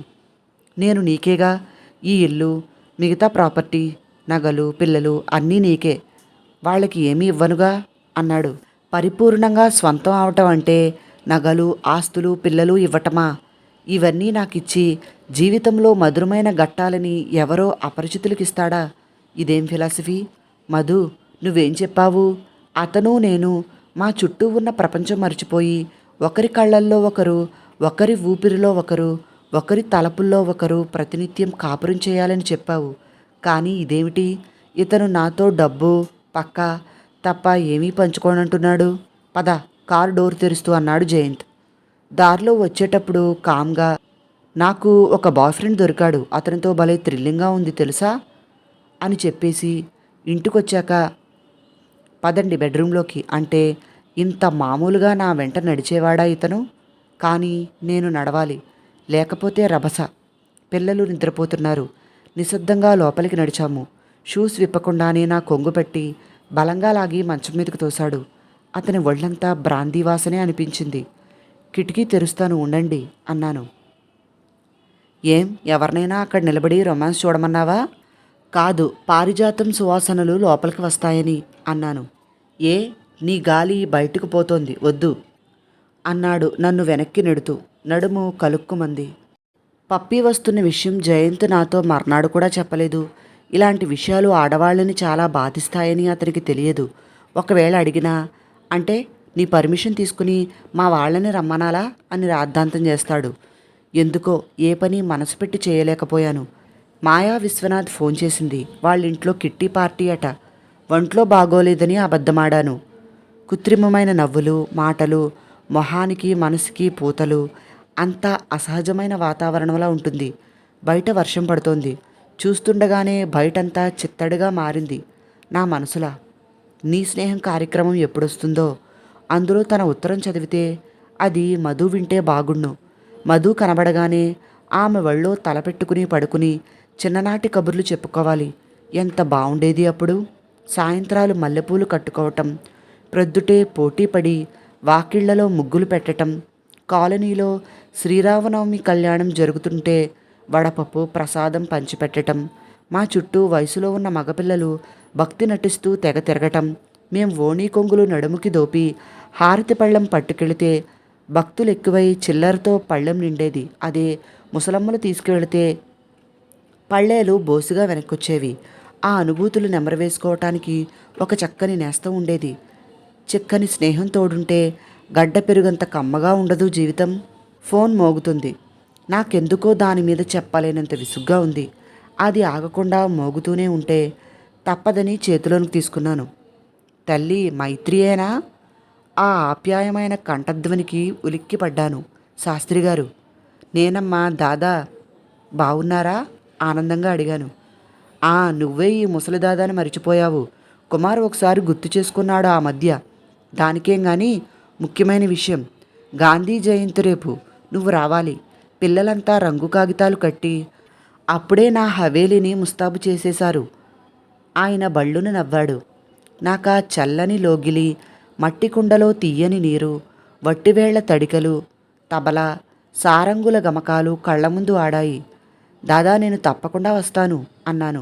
నేను నీకేగా, ఈ ఇల్లు, మిగతా ప్రాపర్టీ, నగలు, పిల్లలు అన్నీ నీకే, వాళ్ళకి ఏమీ ఇవ్వనుగా అన్నాడు. పరిపూర్ణంగా స్వంతం అవటం అంటే నగలు, ఆస్తులు, పిల్లలు ఇవ్వటమా? ఇవన్నీ నాకిచ్చి జీవితంలో మధురమైన ఘట్టాలని ఎవరో అపరిచితులకిస్తాడా? ఇదేం ఫిలాసఫీ? మధు, నువ్వేం చెప్పావు? అతను నేను మా చుట్టూ ఉన్న ప్రపంచం మర్చిపోయి ఒకరి కళ్ళల్లో ఒకరు, ఒకరి ఊపిరిలో ఒకరు, ఒకరి తలపుల్లో ఒకరు ప్రతినిత్యం కాపురం చేయాలని చెప్పావు. కానీ ఇదేమిటి? ఇతను నాతో డబ్బు, పక్క తప్ప ఏమీ పంచుకోనంటున్నాడు. పద, కారు డోర్ తెరుస్తూ అన్నాడు జయంత్. దారిలో వచ్చేటప్పుడు కామ్గా, నాకు ఒక బాయ్ ఫ్రెండ్ దొరికాడు, అతనితో భలే థ్రిల్లింగ్గా ఉంది తెలుసా అని చెప్పేసి ఇంటికొచ్చాక పదండి బెడ్రూమ్లోకి అంటే ఇంత మామూలుగా నా వెంట నడిచేవాడా ఇతను? కానీ నేను నడవాలి, లేకపోతే రభస. పిల్లలు నిద్రపోతున్నారు. నిశ్శబ్దంగా లోపలికి నడిచాము. షూస్ విప్పకుండానే నా కొంగు పెట్టి బలంగా లాగి మంచం మీదకు తోశాడు. అతని ఒళ్ళంతా బ్రాందీ వాసనే అనిపించింది. కిటికీ తెరుస్తాను ఉండండి అన్నాను. ఏం, ఎవరినైనా అక్కడ నిలబడి రొమాన్స్ చూడమన్నావా? కాదు, పారిజాతం సువాసనలు లోపలికి వస్తాయని అన్నాను. ఏ, నీ గాలి బయటకు పోతోంది, వద్దు అన్నాడు నన్ను వెనక్కి నెడుతూ. నడుము కలుక్కుమంది. పప్పి వస్తున్న విషయం జయంత్ నాతో మర్నాడు కూడా చెప్పలేదు. ఇలాంటి విషయాలు ఆడవాళ్ళని చాలా బాధిస్తాయని అతనికి తెలియదు. ఒకవేళ అడిగినా, అంటే నీ పర్మిషన్ తీసుకుని మా వాళ్ళని రమ్మనాలా అని రాద్ధాంతం చేస్తాడు. ఎందుకో ఏ పని మనసు పెట్టి చేయలేకపోయాను. మాయా విశ్వనాథ్ ఫోన్ చేసింది. వాళ్ళింట్లో కిట్టి పార్టీ అట. ఒంట్లో బాగోలేదని అబద్ధమాడాను. కృత్రిమమైన నవ్వులు, మాటలు, మొహానికి మనసుకి పూతలు. అంతా అసహజమైన వాతావరణంలా ఉంటుంది. బయట వర్షం పడుతోంది. చూస్తుండగానే బయటంతా చిత్తడిగా మారింది నా మనసులా. నీ స్నేహం కార్యక్రమం ఎప్పుడొస్తుందో? అందులో తన ఉత్తరం చదివితే అది మధు వింటే బాగుండు. మధు కనబడగానే ఆమె ఒళ్ళో తలపెట్టుకుని పడుకుని చిన్ననాటి కబుర్లు చెప్పుకోవాలి. ఎంత బాగుండేది అప్పుడు. సాయంత్రాలు మల్లెపూలు కట్టుకోవటం, ప్రొద్దుటే పోటీపడి వాకిళ్లలో ముగ్గులు పెట్టటం, కాలనీలో శ్రీరామనవమి కళ్యాణం జరుగుతుంటే వడపప్పు ప్రసాదం పంచిపెట్టటం, మా చుట్టూ వయసులో ఉన్న మగపిల్లలు భక్తి నటిస్తూ తెగ తిరగటం, మేం ఓణీ కొంగులు నడుముకి దోపి హారతి పళ్ళెం పట్టుకెళితే భక్తులు ఎక్కువై చిల్లరతో పళ్ళెం నిండేది. అదే ముసలమ్మలు తీసుకువెళితే పళ్ళేలు బోసుగా వెనక్కొచ్చేవి. ఆ అనుభూతులు నెమరవేసుకోవటానికి ఒక చక్కని నేస్తం ఉండేది. చిక్కని స్నేహం తోడుంటే గడ్డ పెరుగంత కమ్మగా ఉండదు జీవితం. ఫోన్ మోగుతుంది. నాకెందుకో దాని మీద చెప్పలేనంత విసుగ్గా ఉంది. అది ఆగకుండా మోగుతూనే ఉంటే తప్పదని చేతిలోనికి తీసుకున్నాను. తల్లి మైత్రియేనా? ఆ ఆప్యాయమైన కంఠధ్వనికి ఉలిక్కిపడ్డాను. శాస్త్రిగారు. నేనమ్మా, దాదా. బావున్నారా? ఆనందంగా అడిగాను. నువ్వే ఈ ముసలి దాదాని మరిచిపోయావు. కుమార్ ఒకసారి గుర్తు చేసుకున్నాడు ఆ మధ్య. దానికేం గాని, ముఖ్యమైన విషయం. గాంధీ జయంతి రేపు. నువ్వు రావాలి. పిల్లలంతా రంగు కాగితాలు కట్టి అప్పుడే నా హవేలీని ముస్తాబు చేసేశారు. ఆయన బళ్ళును నవ్వాడు. నాకా చల్లని లోగిలి, మట్టి కుండలో తీయని నీరు, వట్టివేళ్ల తడికలు, తబలా, సారంగుల గమకాలు కళ్ళ ముందు ఆడాయి. దాదా, నేను తప్పకుండా వస్తాను అన్నాను.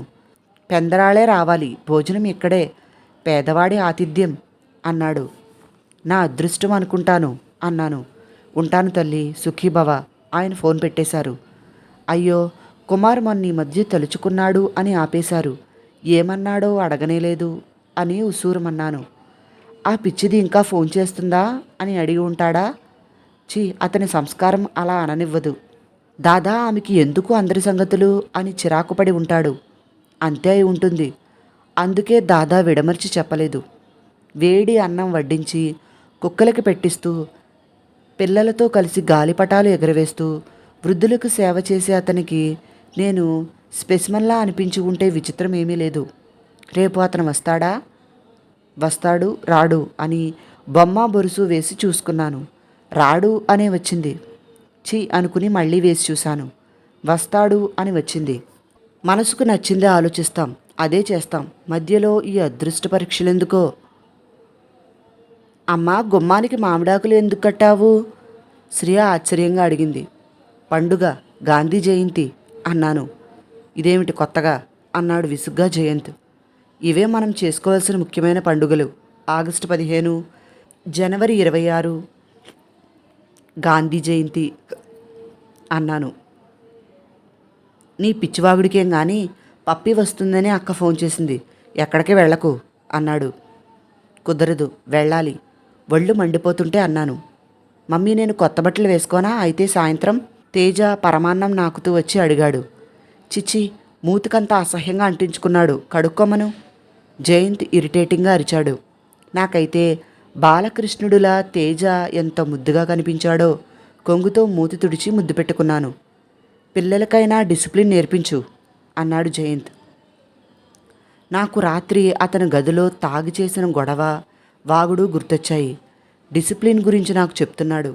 పెందరాళే రావాలి, భోజనం ఇక్కడే, పేదవాడి ఆతిథ్యం అన్నాడు. నా అదృష్టం అనుకుంటాను అన్నాను. ఉంటాను తల్లి, సుఖీభవ. ఆయన ఫోన్ పెట్టేశారు. అయ్యో, కుమార్ మొన్న ఈ మధ్య తలుచుకున్నాడు అని ఆపేశారు. ఏమన్నాడో అడగనేలేదు అని ఉసూరమన్నాను. ఆ పిచ్చిది ఇంకా ఫోన్ చేస్తుందా అని అడిగి ఉంటాడా? అతని సంస్కారం అలా అననివ్వదు. దాదా, ఆమెకి ఎందుకు అందరి సంగతులు అని చిరాకుపడి ఉంటాడు. అంతే అయి ఉంటుంది. అందుకే దాదా విడమర్చి చెప్పలేదు. వేడి అన్నం వడ్డించి కుక్కలకి పెట్టిస్తూ, పిల్లలతో కలిసి గాలిపటాలు ఎగరవేస్తూ, వృద్ధులకు సేవ చేసే అతనికి నేను స్పెసిమన్లా అనిపించుకుంటే విచిత్రం ఏమీ లేదు. రేపు అతను వస్తాడు రాడు అని బొమ్మ బొరుసు వేసి చూసుకున్నాను. రాడు అనే వచ్చింది. ఛీ అనుకుని మళ్ళీ వేసి చూశాను. వస్తాడు అని వచ్చింది. మనసుకు నచ్చిందే ఆలోచిస్తాం, అదే చేస్తాం. మధ్యలో ఈ అదృష్ట పరీక్షలెందుకో. అమ్మా, గుమ్మానికి మామిడాకులు ఎందుకు కట్టావు? శ్రియ ఆశ్చర్యంగా అడిగింది. పండుగ, గాంధీ జయంతి అన్నాను. ఇదేమిటి కొత్తగా అన్నాడు విసుగ్గా జయంత్. ఇవే మనం చేసుకోవాల్సిన ముఖ్యమైన పండుగలు. ఆగస్టు 15, జనవరి 26, గాంధీ జయంతి అన్నాను. నీ పిచ్చివాగుడికేం కానీ పప్పి వస్తుందని అక్క ఫోన్ చేసింది. ఎక్కడికి వెళ్ళకు అన్నాడు. కుదరదు, వెళ్ళాలి. ఒళ్ళు మండిపోతుంటే అన్నాను. మమ్మీ, నేను కొత్త బట్టలు వేసుకోనా? అయితే సాయంత్రం. తేజ పరమాన్నం నాకుతూ వచ్చి అడిగాడు. చిచ్చి, మూతికంతా అసహ్యంగా అంటించుకున్నాడు, కడుక్కోమను. జయంత్ ఇరిటేటింగ్గా అరిచాడు. నాకైతే బాలకృష్ణుడులా తేజ ఎంత ముద్దుగా కనిపించాడో. కొంగుతో మూతి తుడిచి ముద్దు పెట్టుకున్నాను. పిల్లలకైనా డిసిప్లిన్ నేర్పించు అన్నాడు జయంత్. నాకు రాత్రి అతని గదిలో తాగి చేసిన గొడవ, వాగుడు గుర్తొచ్చాయి. డిసిప్లిన్ గురించి నాకు చెప్తున్నాడు.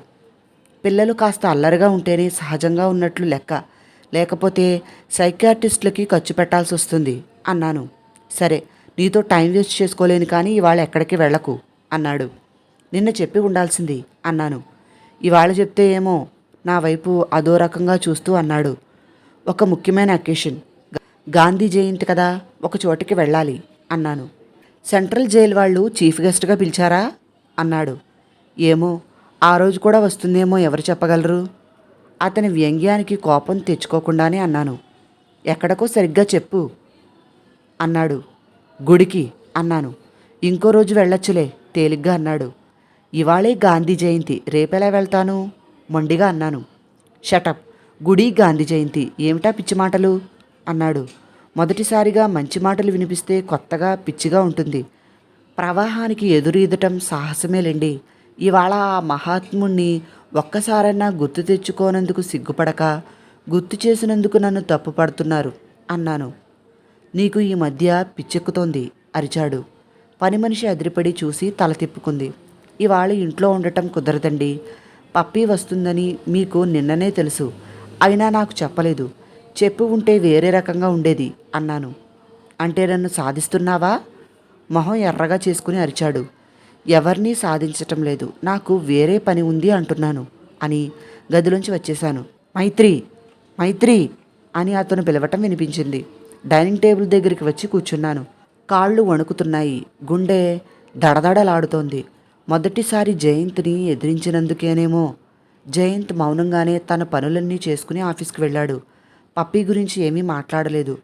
పిల్లలు కాస్త అల్లరిగా ఉంటేనే సహజంగా ఉన్నట్లు లెక్క, లేకపోతే సైకియాట్రిస్టులకి ఖర్చు పెట్టాల్సి వస్తుంది అన్నాను. సరే, నీతో టైం వేస్ట్ చేసుకోలేను కానీ ఇవాళ ఎక్కడికి వెళ్ళకు అన్నాడు. నిన్న చెప్పి ఉండాల్సింది అన్నాను. ఇవాళ చెప్తే ఏమో నా వైపు అదో రకంగా చూస్తూ అన్నాడు. ఒక ముఖ్యమైన అకేషన్, గాంధీ జయంతి కదా, ఒక చోటికి వెళ్ళాలి అన్నాను. సెంట్రల్ జైలు వాళ్ళు చీఫ్ గెస్ట్గా పిలిచారా అన్నాడు. ఏమో, ఆ రోజు కూడా వస్తుందేమో, ఎవరు చెప్పగలరు? అతని వ్యంగ్యానికి కోపం తెచ్చుకోకుండానే అన్నాను. ఎక్కడికో సరిగ్గా చెప్పు అన్నాడు. గుడికి అన్నాను. ఇంకో రోజు వెళ్ళొచ్చులే తేలిగ్గా అన్నాడు. ఇవాళే గాంధీ జయంతి, రేపెలా వెళ్తాను మొండిగా అన్నాను. షటప్, గుడి గాంధీ జయంతి ఏమిటా పిచ్చి మాటలు అన్నాడు. మొదటిసారిగా మంచి మాటలు వినిపిస్తే కొత్తగా పిచ్చిగా ఉంటుంది. ప్రవాహానికి ఎదురీదటం సాహసమేలేండి. ఇవాళ ఆ మహాత్ముణ్ణి ఒక్కసారన్నా గుర్తు తెచ్చుకోనందుకు సిగ్గుపడక గుర్తు చేసినందుకు నన్ను తప్పు పడుతున్నారు అన్నాను. నీకు ఈ మధ్య పిచ్చెక్కుతోంది అరిచాడు. పని మనిషి అదిరిపడి చూసి తల తిప్పుకుంది. ఇవాళ ఇంట్లో ఉండటం కుదరదండి. పప్పి వస్తుందని మీకు నిన్ననే తెలుసు, అయినా నాకు చెప్పలేదు. చెప్పి ఉంటే వేరే రకంగా ఉండేది అన్నాను. అంటే నన్ను సాధిస్తున్నావా? మొహం ఎర్రగా చేసుకుని అరిచాడు. ఎవరినీ సాధించటం లేదు, నాకు వేరే పని ఉంది అంటున్నాను అని గదిలోంచి వచ్చేశాను. మైత్రి, మైత్రి అని అతను పిలవటం వినిపించింది. డైనింగ్ టేబుల్ దగ్గరికి వచ్చి కూర్చున్నాను. కాళ్ళు వణుకుతున్నాయి, గుండె దడదడలాడుతోంది. మొదటిసారి జయంత్ని ఎదిరించినందుకేనేమో. జయంత్ మౌనంగానే తన పనులన్నీ చేసుకుని ఆఫీస్కి వెళ్ళాడు. పప్పీ గురించి ఏమీ మాట్లాడలేదు.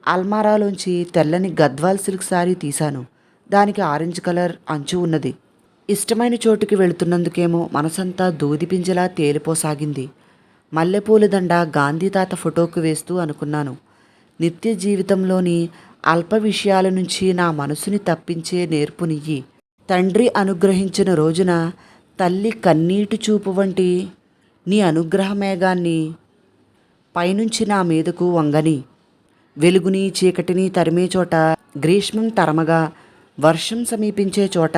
అల్మారాలోంచి తెల్లని గద్వాల్ సిల్క్ సారీ తీశాను. దానికి ఆరెంజ్ కలర్ అంచు ఉన్నది. ఇష్టమైన చోటుకి వెళుతున్నందుకేమో మనసంతా దూదిపింజలా తేలిపోసాగింది. మల్లెపూల దండ గాంధీ తాత ఫోటోకు వేస్తూ అనుకున్నాను. నిత్య జీవితంలోని అల్ప విషయాల నుంచి నా మనసుని తప్పించే నేర్పునియ్యి. తండ్రి అనుగ్రహించిన రోజున తల్లి కన్నీటి చూపు వంటి నీ అనుగ్రహ మేఘాన్ని పైనుంచి నా మీదకు వంగని. వెలుగుని చీకటిని తరిమే చోట గ్రీష్మం తరమగా, వర్షం సమీపించే చోట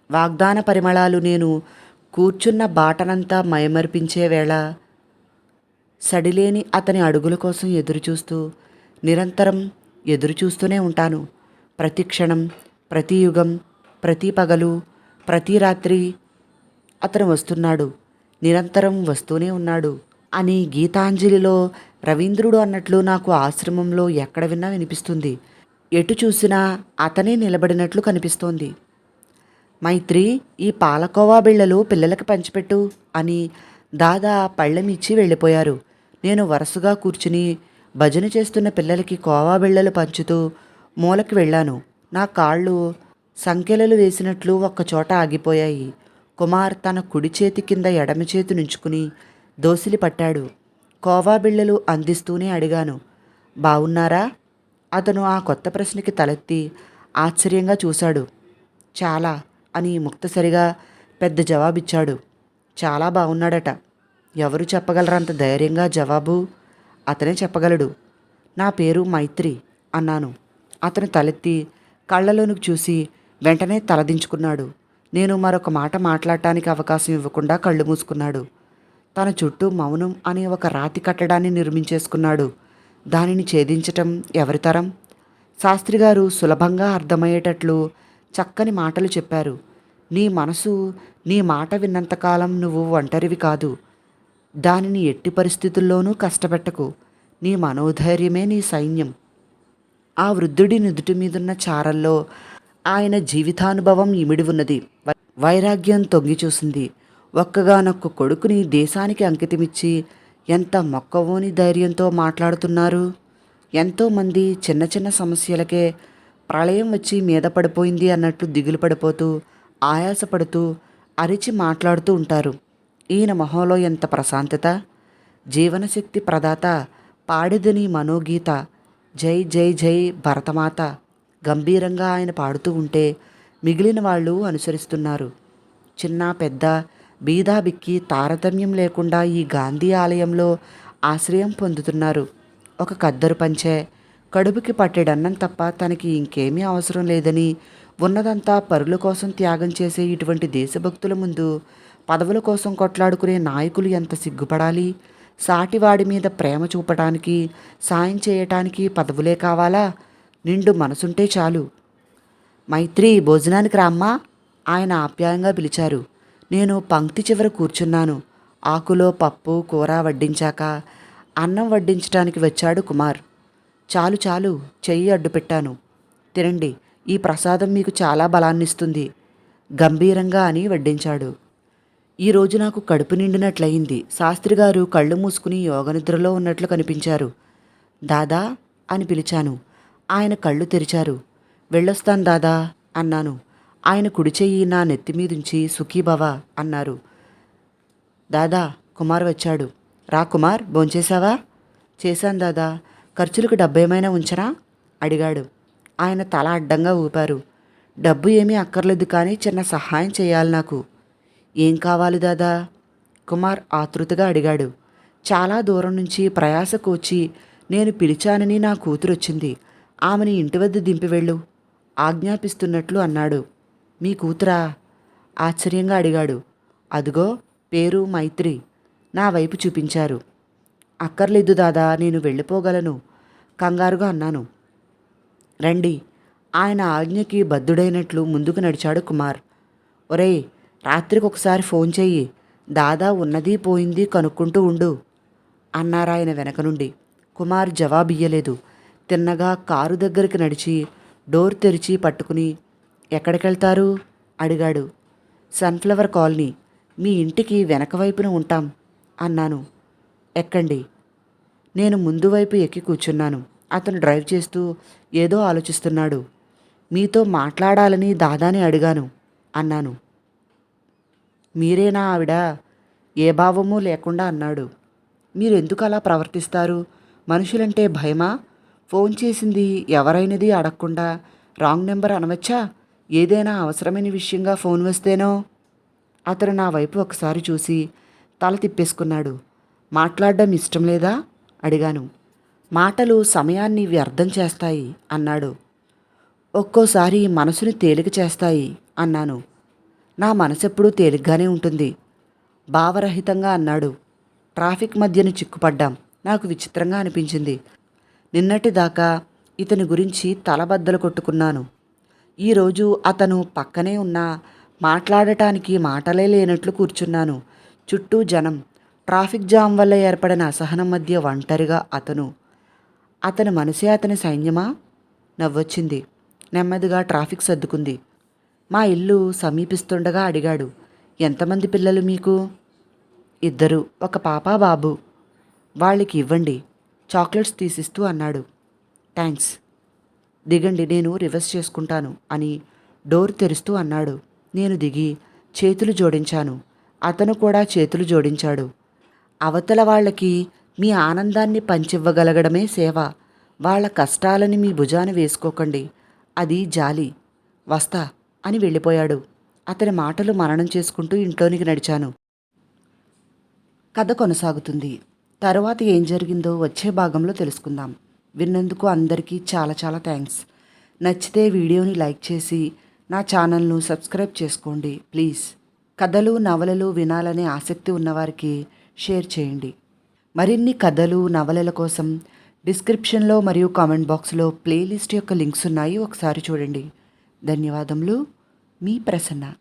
వాగ్దాన పరిమళాలు నేను కూర్చున్న బాటనంతా మయమర్పించే వేళ సడిలేని అతని అడుగుల కోసం ఎదురుచూస్తూ, నిరంతరం ఎదురుచూస్తూనే ఉంటాను. ప్రతి క్షణం, ప్రతి యుగం, ప్రతి పగలు, ప్రతి రాత్రి అతను వస్తున్నాడు, నిరంతరం వస్తూనే ఉన్నాడు అని గీతాంజలిలో రవీంద్రుడు అన్నట్లు నాకు ఆశ్రమంలో ఎక్కడ విన్నా వినిపిస్తుంది. ఎటు చూసినా అతనే నిలబడినట్లు కనిపిస్తోంది. మైత్రి, ఈ పాలకోవా బిళ్ళలు పిల్లలకి పంచిపెట్టు అని దాదా పళ్ళెమిచ్చి వెళ్ళిపోయారు. నేను వరుసగా కూర్చుని భజన చేస్తున్న పిల్లలకి కోవా బిళ్ళలు పంచుతూ మూలకి వెళ్ళాను. నా కాళ్ళు సంకెలలు వేసినట్లు ఒక్కచోట ఆగిపోయాయి. కుమార్ తన కుడి చేతి కింద ఎడమ చేతి నుంచుకుని దోసిలి పట్టాడు. కోవా బిళ్ళలు అందిస్తూనే అడిగాను, బావున్నారా? అతను ఆ కొత్త ప్రశ్నకి తలెత్తి ఆశ్చర్యంగా చూశాడు. చాలా అని ముక్తసరిగా పెద్ద జవాబిచ్చాడు. చాలా బాగున్నాడట. ఎవరు చెప్పగలరంత ధైర్యంగా జవాబు? అతనే చెప్పగలడు. నా పేరు మైత్రి అన్నాను. అతను తలెత్తి కళ్ళలోనికి చూసి వెంటనే తలదించుకున్నాడు. నేను మరొక మాట మాట్లాడటానికి అవకాశం ఇవ్వకుండా కళ్ళు మూసుకున్నాడు. తన చుట్టూ మౌనం అనే ఒక రాతి కట్టడాన్ని నిర్మించేసుకున్నాడు. దానిని ఛేదించటం ఎవరితరం? శాస్త్రిగారు సులభంగా అర్థమయ్యేటట్లు చక్కని మాటలు చెప్పారు. నీ మనసు నీ మాట విన్నంతకాలం నువ్వు ఒంటరివి కాదు. దానిని ఎట్టి పరిస్థితుల్లోనూ కష్టపెట్టకు. నీ మనోధైర్యమే నీ సైన్యం. ఆ వృద్ధుడి నుదుటి మీదున్న చారల్లో ఆయన జీవితానుభవం ఇమిడి ఉన్నది. వైరాగ్యం తొంగి చూసింది. ఒక్కగానొక్క కొడుకుని దేశానికి అంకితమిచ్చి ఎంత మొక్కవోని ధైర్యంతో మాట్లాడుతున్నారు. ఎంతోమంది చిన్న చిన్న సమస్యలకే ప్రళయం వచ్చి మీద పడిపోయింది అన్నట్లు దిగులు పడిపోతూ ఆయాసపడుతూ అరిచి మాట్లాడుతూ ఉంటారు. ఈయన మొహంలో ఎంత ప్రశాంతత! జీవనశక్తి ప్రదాత పాడిదని మనోగీత. జై జై జై భరతమాత గంభీరంగా ఆయన పాడుతూ ఉంటే మిగిలిన వాళ్ళు అనుసరిస్తున్నారు. చిన్న పెద్ద బీదా బిక్కి తారతమ్యం లేకుండా ఈ గాంధీ ఆలయంలో ఆశ్రయం పొందుతున్నారు. ఒక కద్దరు పంచే కడుపుకి పట్టెడన్నం తప్ప తనకి ఇంకేమీ అవసరం లేదని ఉన్నదంతా పరుల కోసం త్యాగం చేసే ఇటువంటి దేశభక్తుల ముందు పదవుల కోసం కొట్లాడుకునే నాయకులు ఎంత సిగ్గుపడాలి. సాటివాడి మీద ప్రేమ చూపటానికి సాయం చేయటానికి పదవులే కావాలా? నిండు మనసుంటే చాలు. మైత్రి, భోజనానికి రామ్మా ఆయన ఆప్యాయంగా పిలిచారు. నేను పంక్తి చివర కూర్చున్నాను. ఆకులో పప్పు కూర వడ్డించాక అన్నం వడ్డించటానికి వచ్చాడు కుమార్. చాలు చాలు, చెయ్యి అడ్డు పెట్టాను. తినండి, ఈ ప్రసాదం మీకు చాలా బలాన్నిస్తుంది గంభీరంగా అని వడ్డించాడు. ఈరోజు నాకు కడుపు నిండినట్లయింది. శాస్త్రిగారు కళ్ళు మూసుకుని యోగనిద్రలో ఉన్నట్లు కనిపించారు. దాదా అని పిలిచాను. ఆయన కళ్ళు తెరిచారు. వెళ్ళొస్తాను దాదా అన్నాను. ఆయన కుడి చెయ్యి నా నెత్తిమీదుంచి సుఖీభవ అన్నారు. దాదా, కుమార్ వచ్చాడు. రా కుమార్, భోంచేశావా? చేశాను దాదా. ఖర్చులకు డబ్బేమైనా ఉంచరా అడిగాడు. ఆయన తల అడ్డంగా ఊపారు. డబ్బు ఏమీ అక్కర్లేదు, కానీ చిన్న సహాయం చేయాలి నాకు. ఏం కావాలి దాదా? కుమార్ ఆతృతగా అడిగాడు. చాలా దూరం నుంచి ప్రయాస కూర్చి నేను పిలిచానని నా కూతురు వచ్చింది. ఆమెని ఇంటి వద్ద దింపివెళ్ళు ఆజ్ఞాపిస్తున్నట్లు అన్నాడు. మీ కూతురా? ఆశ్చర్యంగా అడిగాడు. అదిగో, పేరు మైత్రి. నా వైపు చూపించారు. అక్కర్లేదు దాదా, నేను వెళ్ళిపోగలను కంగారుగా అన్నాను. రండి. ఆయన ఆజ్ఞకి బద్ధుడైనట్లు ముందుకు నడిచాడు కుమార్. ఒరేయ్, రాత్రికి ఒకసారి ఫోన్ చెయ్యి. దాదా ఉన్నది పోయింది కనుక్కుంటూ ఉండు అన్నారాయన వెనక నుండి. కుమార్ జవాబియ్యలేదు. తిన్నగా కారు దగ్గరికి నడిచి డోర్ తెరిచి పట్టుకుని ఎక్కడికెళ్తారు అడిగాడు. సన్ఫ్లవర్ కాలనీ, మీ ఇంటికి వెనక వైపున ఉంటాం అన్నాను. ఎక్కండి. నేను ముందు వైపు ఎక్కి కూర్చున్నాను. అతను డ్రైవ్ చేస్తూ ఏదో ఆలోచిస్తున్నాడు. మీతో మాట్లాడాలని దాదాని అడిగాను అన్నాను. మీరేనా ఆవిడ? ఏ భావమూ లేకుండా అన్నాడు. మీరెందుకు అలా ప్రవర్తిస్తారు? మనుషులంటే భయమా? ఫోన్ చేసింది ఎవరైనది అడగకుండా రాంగ్ నెంబర్ అనవచ్చా? ఏదైనా అవసరమైన విషయంగా ఫోన్ వస్తేనో? అతను నా వైపు ఒకసారి చూసి తల తిప్పేసుకున్నాడు. మాట్లాడడం ఇష్టం లేదా అడిగాను. మాటలు సమయాన్ని వ్యర్థం చేస్తాయి అన్నాడు. ఒక్కోసారి మనసుని తేలిక చేస్తాయి అన్నాను. నా మనసెప్పుడూ తేలిగ్గానే ఉంటుంది భావరహితంగా అన్నాడు. ట్రాఫిక్ మధ్యన చిక్కుపడ్డాం. నాకు విచిత్రంగా అనిపించింది. నిన్నటిదాకా ఇతని గురించి తలబద్దలు కొట్టుకున్నాను. ఈరోజు అతను పక్కనే ఉన్నా మాట్లాడటానికి మాటలే లేనట్లు కూర్చున్నాను. చుట్టూ జనం. ట్రాఫిక్ జామ్ వల్ల ఏర్పడిన అసహనం మధ్య ఒంటరిగా అతని మనసే అతని సైన్యమా? నవ్వొచ్చింది. నెమ్మదిగా ట్రాఫిక్ సర్దుకుంది. మా ఇల్లు సమీపిస్తుండగా అడిగాడు. ఎంతమంది పిల్లలు మీకు? 2, ఒక పాప బాబు. వాళ్ళకి ఇవ్వండి చాక్లెట్స్ తీసిస్తూ అన్నాడు. థ్యాంక్స్. దిగండి, నేను రివర్స్ చేసుకుంటాను అని డోర్ తెరుస్తూ అన్నాడు. నేను దిగి చేతులు జోడించాను. అతను కూడా చేతులు జోడించాడు. అవతల వాళ్ళకి మీ ఆనందాన్ని పంచివ్వగలగడమే సేవ. వాళ్ళ కష్టాలని మీ భుజాన వేసుకోకండి, అది జాలి. వస్తా అని వెళ్ళిపోయాడు. అతని మాటలు మననం చేసుకుంటూ ఇంట్లోనికి నడిచాను. కథ కొనసాగుతుంది. తర్వాత ఏం జరిగిందో వచ్చే భాగంలో తెలుసుకుందాం. విన్నందుకు అందరికీ చాలా చాలా థ్యాంక్స్. నచ్చితే వీడియోని లైక్ చేసి నా ఛానల్ను సబ్స్క్రైబ్ చేసుకోండి ప్లీజ్. కథలు నవలలు వినాలనే ఆసక్తి ఉన్నవారికి షేర్ చేయండి. మరిన్ని కథలు నవలల కోసం డిస్క్రిప్షన్లో మరియు కామెంట్ బాక్స్లో ప్లేలిస్ట్ యొక్క లింక్స్ ఉన్నాయి, ఒకసారి చూడండి. ధన్యవాదములు. మీ ప్రసన్న.